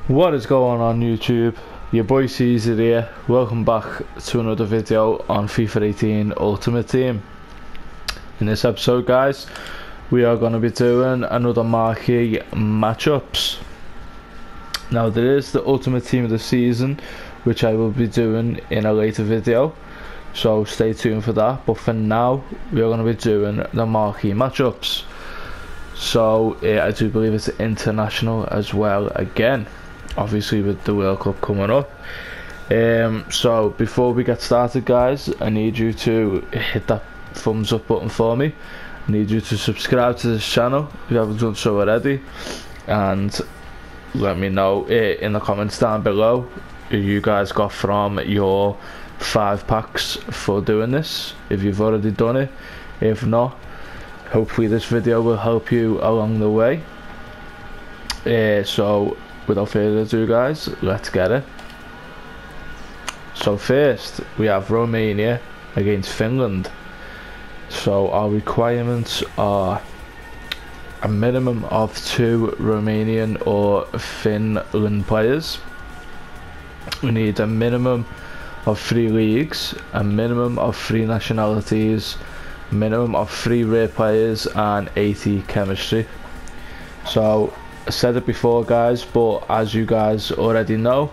What is going on YouTube? Your boy Caesar here. Welcome back to another video on FIFA 18 Ultimate Team. In this episode guys, we are going to be doing another Marquee matchups. Now there is the Ultimate Team of the season, which I will be doing in a later video, so stay tuned for that. But for now, we are going to be doing the Marquee matchups. So I do believe it's international as well again, obviously with the World Cup coming up. So before we get started guys, I need you to hit that thumbs up button for me. I need you to subscribe to this channel if you haven't done so already, and let me know in the comments down below who you guys got from your 5 packs for doing this, if you've already done it. If not, hopefully this video will help you along the way. So without further ado guys, let's get it. So first we have Romania against Finland. So our requirements are a minimum of 2 Romanian or Finland players. We need a minimum of 3 leagues, a minimum of 3 nationalities, minimum of 3 rare players, and 80 chemistry. So I said it before guys, but as you guys already know,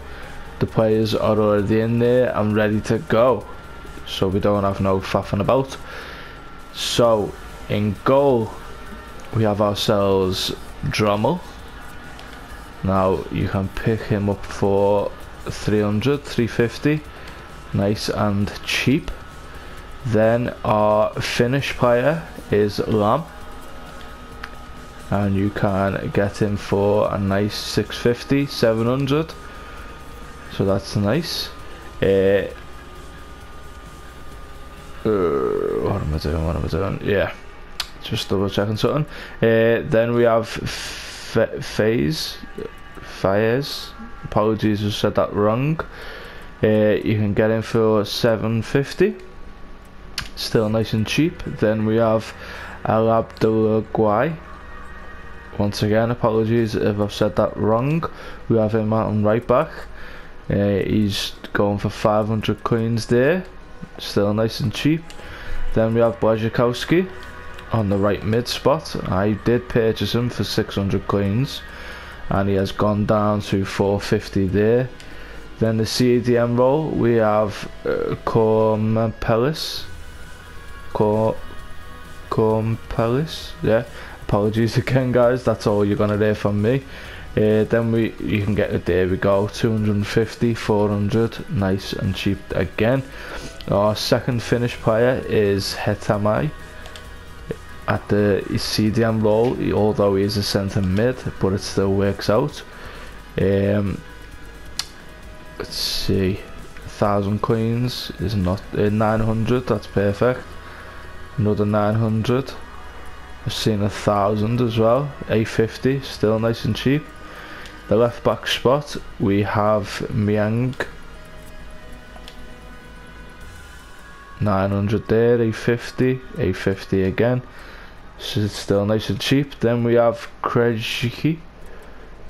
the players are already in there and ready to go, so we don't have no faffing about. So in goal we have ourselves Drommel. Now you can pick him up for 300, 350, nice and cheap. Then our Finnish player is Lam, and you can get him for a nice 650, 700, so that's nice. What am I doing? Yeah, just double checking something. Then we have Faze, apologies if I said that wrong. You can get him for 750, still nice and cheap. Then we have El Abdelguay. Once again, apologies if I've said that wrong. We have him on right back. He's going for 500 coins there, still nice and cheap. Then we have Blazikowski on the right mid spot. I did purchase him for 600 coins and he has gone down to 450 there. Then the CDM role we have Cormpelis, yeah, apologies again guys, that's all you're gonna hear from me. Then you can get it, there we go, 250, 400, nice and cheap again. Our second Finnish player is Hetamai at the CDM role, although he is a centre mid, but it still works out. Let's see, 1,000 coins is not 900, that's perfect. Another 900. I've seen 1,000 as well, 850, still nice and cheap. The left back spot we have Miang, 900 there, 850, 850 again, so it's still nice and cheap. Then we have Krejciki,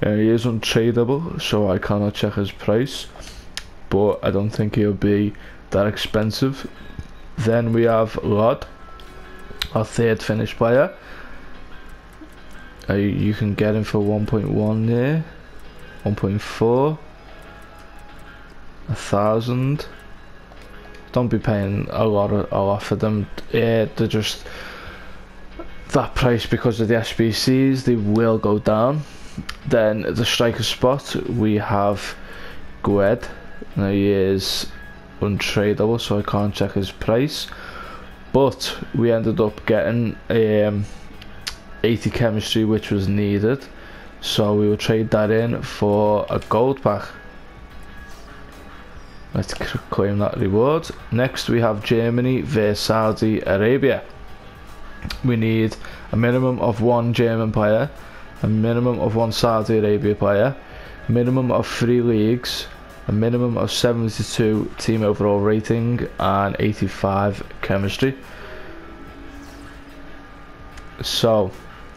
he is untradeable, so I cannot check his price, but I don't think he'll be that expensive. Then we have Lod, our third Finnish player. You can get him for 1.1 there, 1.4, 1,000. Don't be paying a lot for them. They're just that price because of the SBCs. They will go down. Then the striker spot we have Gued. Now he is untradeable, so I can't check his price, but we ended up getting 80 chemistry, which was needed, so we will trade that in for a gold pack. Let's claim that reward. Next we have Germany versus Saudi Arabia. We need a minimum of 1 German player, a minimum of 1 Saudi Arabia player, minimum of 3 leagues, a minimum of 72 team overall rating, and 85 chemistry. So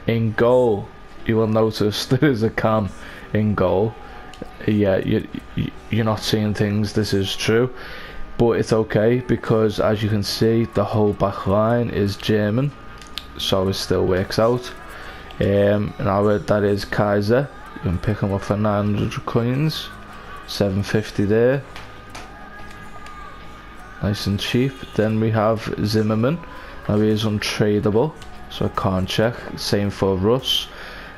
in goal you will notice there is a cam in goal. Yeah, you're not seeing things. This is true, but it's okay because as you can see, the whole back line is German, so it still works out. Now that is Kaiser. You can pick him up for 900 coins, 750 there, nice and cheap. Then we have Zimmerman. Now he is untradeable, so I can't check. Same for Russ.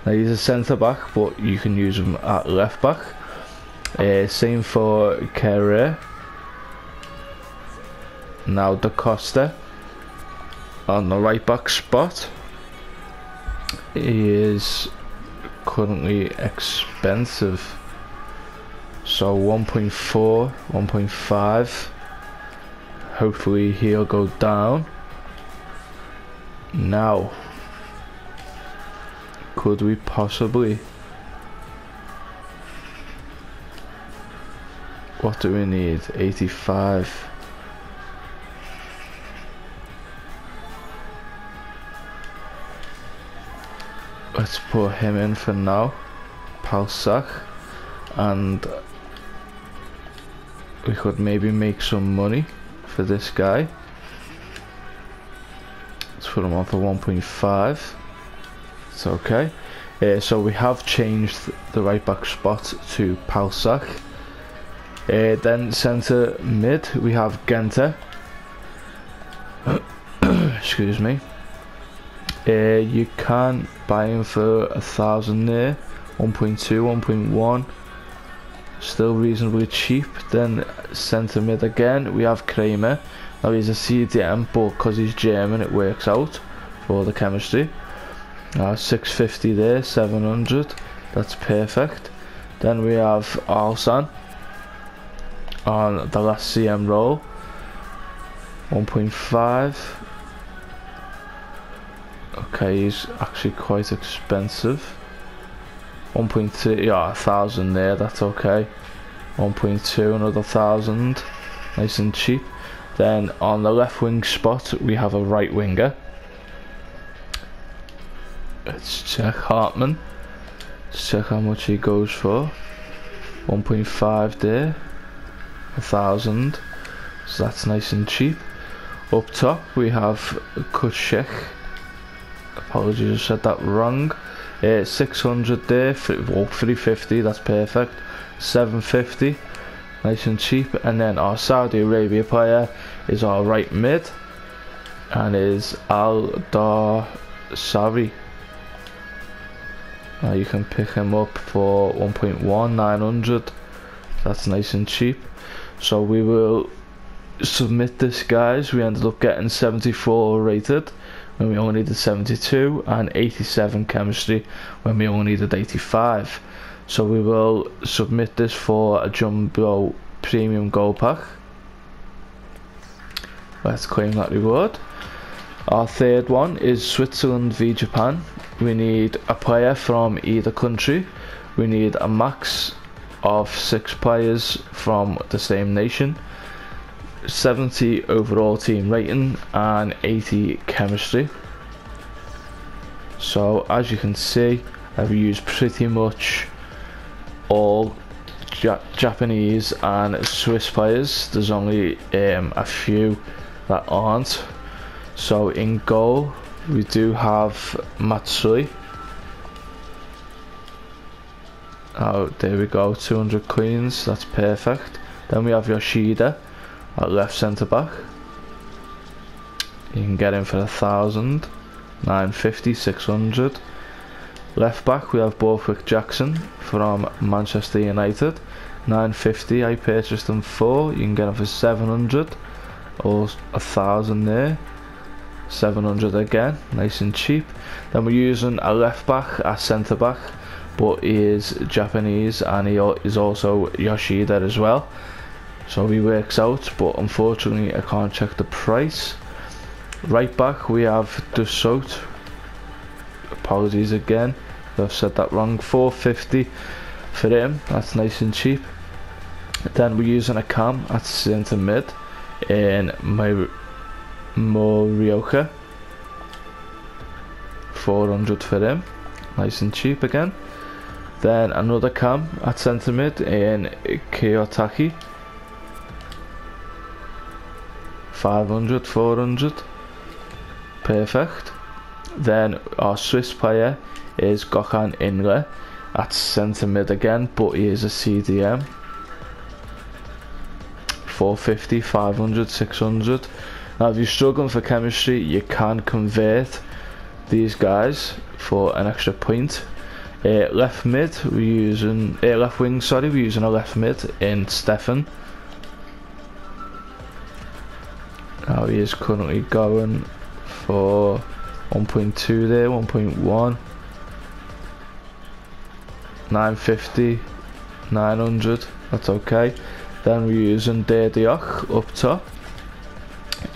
Now he's a centre back, but you can use him at left back. Same for Kerr. Now Da Costa on the right back spot. He is currently expensive, so 1.4, 1.5. Hopefully he'll go down. Now, could we possibly, what do we need? 85. Let's put him in for now, Palsak, and we could maybe make some money for this guy. Let's put him on for 1.5. It's okay. So we have changed the right back spot to Palsak. Then centre mid we have Gente. Excuse me. You can buy him for 1,000 there, 1.2, 1.1, still reasonably cheap. Then centre mid again we have Kramer. Now he's a CDM, but because he's German it works out for the chemistry. 650 there, 700, that's perfect. Then we have Alsan on the last CM roll, 1.5. Okay, he's actually quite expensive. 1.2, yeah, 1,000 there, that's okay. 1.2, another 1,000, nice and cheap. Then on the left wing spot we have a right winger. Let's check Hartman. Let's check how much he goes for. 1.5 there, 1,000, so that's nice and cheap. Up top we have Kushek. Apologies, I said that wrong. 600 there, 350, that's perfect. 750, nice and cheap. And then our Saudi Arabia player is our right mid, and is Al Darsari. You can pick him up for 1.1, 900. That's nice and cheap. So we will submit this, guys. We ended up getting 74 rated when we only needed 72, and 87 chemistry when we only needed 85. So we will submit this for a jumbo premium gold pack. Let's claim that reward. Our third one is Switzerland v Japan. We need a player from either country. We need a max of 6 players from the same nation, 70 overall team rating, and 80 chemistry. So as you can see, I've used pretty much all Japanese and Swiss players. There's only a few that aren't. So in goal we do have Matsui. Oh, there we go, 200 coins, that's perfect. Then we have Yoshida at left centre back. You can get him for 1,000, 950, 600. Left back we have Borthwick Jackson from Manchester United, 950. I purchased him for. You can get him for 700 or 1,000 there. 700 again, nice and cheap. Then we're using a left back at centre back, but he is Japanese and he is also Yoshida as well, so he works out, but unfortunately I can't check the price. Right back we have Dussault. Apologies again, I've said that wrong. 450 for him, that's nice and cheap. Then we're using a cam at centre mid in Morioka, 400 for him, nice and cheap again. Then another cam at centre mid in Kiyotaki. 500, 400. Perfect. Then our Swiss player is Gökhan Inle at centre mid again, but he is a CDM. 450, 500, 600. Now if you're struggling for chemistry, you can convert these guys for an extra point. Left mid, we're using left wing. Sorry, we're using a left mid in Stefan. Now he is currently going for 1.2 there, 1.1, 950, 900. That's okay. Then we're using Diok up top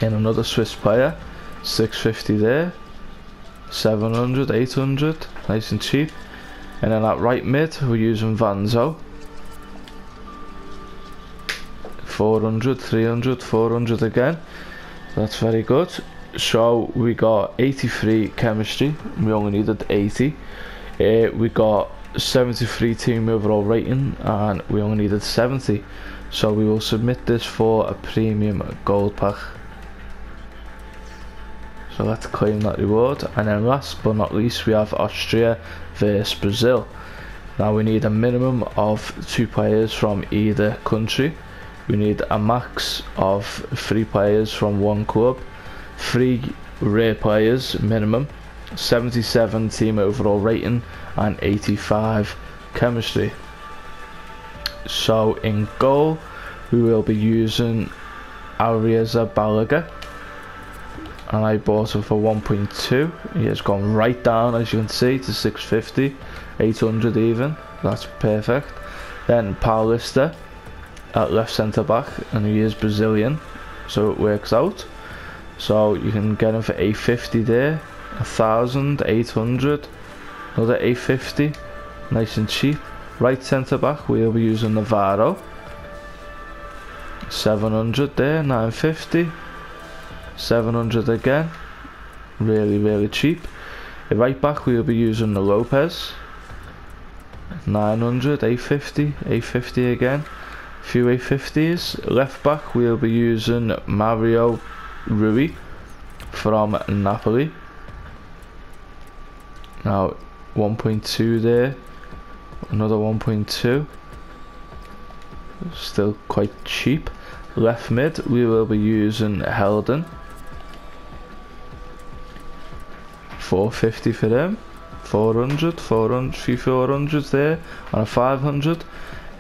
in another Swiss player. 650 there, 700, 800, nice and cheap. And then at right mid, we're using Vanzo. 400, 300, 400 again. That's very good. So we got 83 chemistry. We only needed 80. We got 73 team overall rating, and we only needed 70. So we will submit this for a premium gold pack. So let's claim that reward. And then last but not least, we have Austria versus Brazil. Now we need a minimum of 2 players from either country. We need a max of 3 players from one club, 3 rare players minimum, 77 team overall rating, and 85 chemistry. So in goal, we will be using Ariza Balaga, and I bought him for 1.2. He has gone right down, as you can see, to 650, 800 even. That's perfect. Then Paulista at left centre back, and he is Brazilian, so it works out. So you can get him for 850 there, 1,000, 800, another 850, nice and cheap. Right centre back, we'll be using Navarro. 700 there, 950, 700 again, really cheap. Right back, we'll be using the Lopez. 900, 850, 850 again. Few 850s. Left back, we'll be using Mario Rui from Napoli. Now 1.2 there, another 1.2, still quite cheap. Left mid, we will be using Helden. 450 for them. 400, 400, few 400s there, and a 500.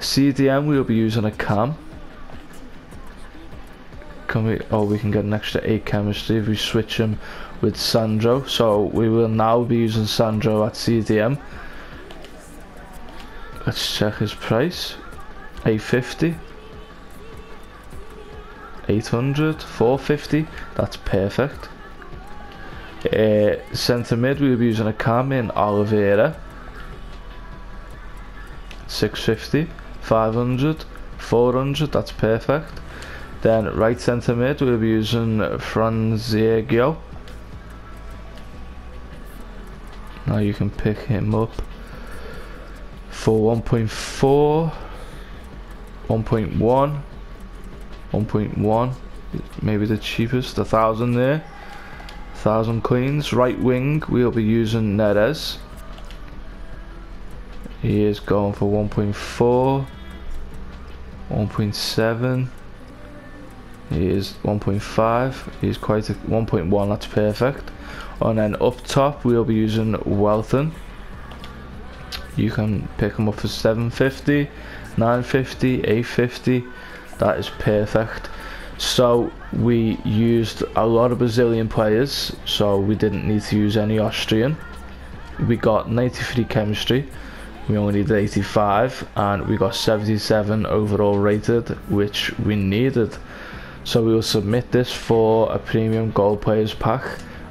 CDM, we'll be using a cam. We can get an extra 8 chemistry if we switch him with Sandro. So we will now be using Sandro at CDM. Let's check his price. 850, 800, 450. That's perfect. Centre mid, we'll be using a cam in Oliveira. 650, 500, 400. That's perfect. Then right centre mid, we'll be using Franzegio. Now you can pick him up for 1.4, 1.1, 1.1, maybe the cheapest, 1,000 there, 1,000 coins. Right wing, we'll be using Neres. He is going for 1.4, 1.7. He is 1.5. He's quite a 1.1. That's perfect. And then up top, we'll be using Welton. You can pick him up for 750, 950, 850. That is perfect. So we used a lot of Brazilian players, so we didn't need to use any Austrian. We got 93 chemistry. We only needed 85, and we got 77 overall rated, which we needed. So we will submit this for a premium gold players pack,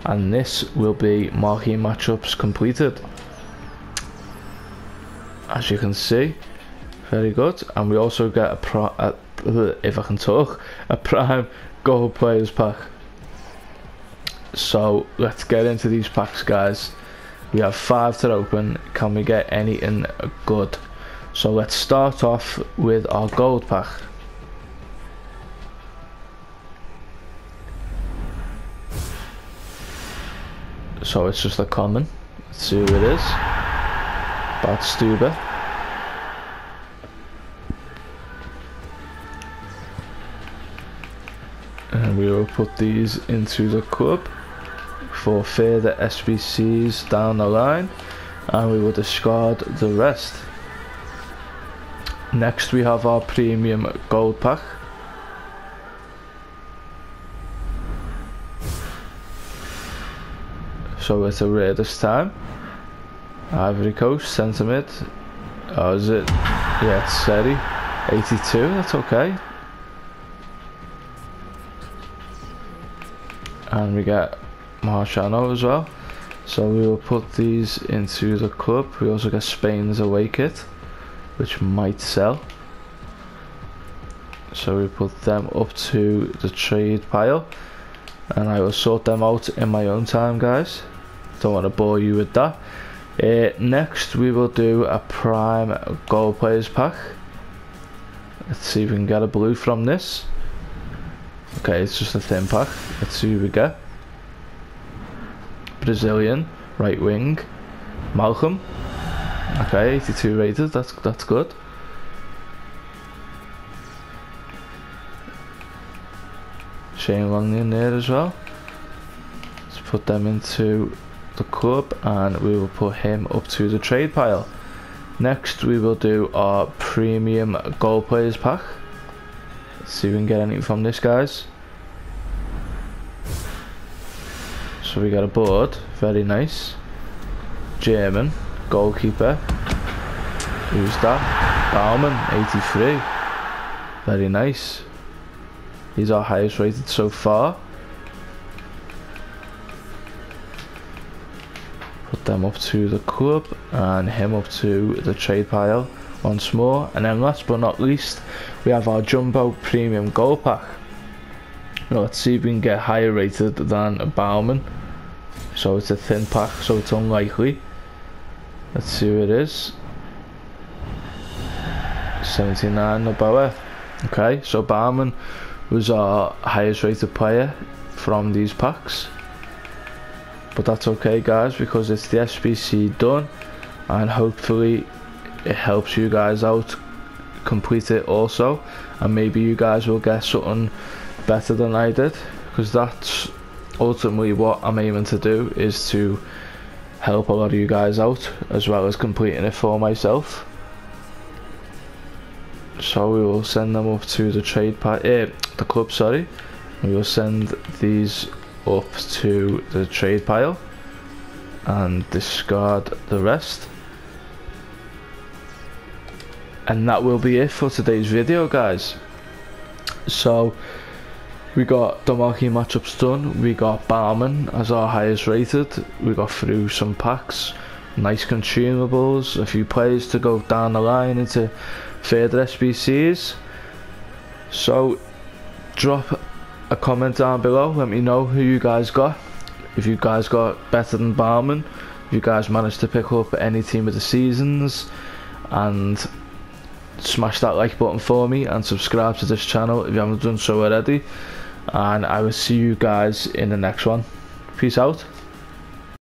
and this will be marquee matchups completed. As you can see, very good. And we also get a prime gold players pack. So let's get into these packs, guys, We have 5 to open. Can we get anything good? So let's start off with our gold pack. So it's just a common. Let's see who it is. Bad Stuber. And we will put these into the club for further SBCs down the line, and we will discard the rest. Next we have our premium gold pack. So it's a rare this time. Ivory Coast, Sentiment. Oh, is it? Yeah, it's Seri. 82, that's okay. And we get Marciano as well. So we will put these into the club. We also get Spain's away kit, which might sell. So we put them up to the trade pile. And I will sort them out in my own time, guys. Don't want to bore you with that. Next we will do a prime goal players pack. Let's see if we can get a blue from this. Okay, it's just a thin pack. Let's see who we get. Brazilian right wing Malcolm. Okay, 82 rated. That's good. Shane Long in there as well. Let's put them into the club, and we will put him up to the trade pile. Next we will do our premium goal players pack. Let's see if we can get anything from this, guys. So we got a board, very nice. German goalkeeper. Who's that? Baumann, 83. Very nice. He's our highest rated so far. Put them up to the club and him up to the trade pile once more. And then last but not least, we have our jumbo premium goal pack. Now let's see if we can get higher rated than Baumann. So it's a thin pack, so it's unlikely. Let's see who it is. 79 Noboa. Okay, so Baumann was our highest rated player from these packs. But that's okay, guys, because it's the SBC done, and hopefully it helps you guys out complete it also, and maybe you guys will get something better than I did, because that's ultimately what I'm aiming to do, is to help a lot of you guys out as well as completing it for myself. So we will send them up to the the club, sorry. We will send these up to the trade pile and discard the rest. And that will be it for today's video, guys. So we got the marquee matchups done. We got Baumann as our highest rated. We got through some packs, nice consumables, a few players to go down the line into further SBCs. So drop a comment down below, let me know who you guys got. If you guys got better than Baumann, if you guys managed to pick up any team of the seasons, and smash that like button for me and subscribe to this channel if you haven't done so already. And I will see you guys in the next one. Peace out.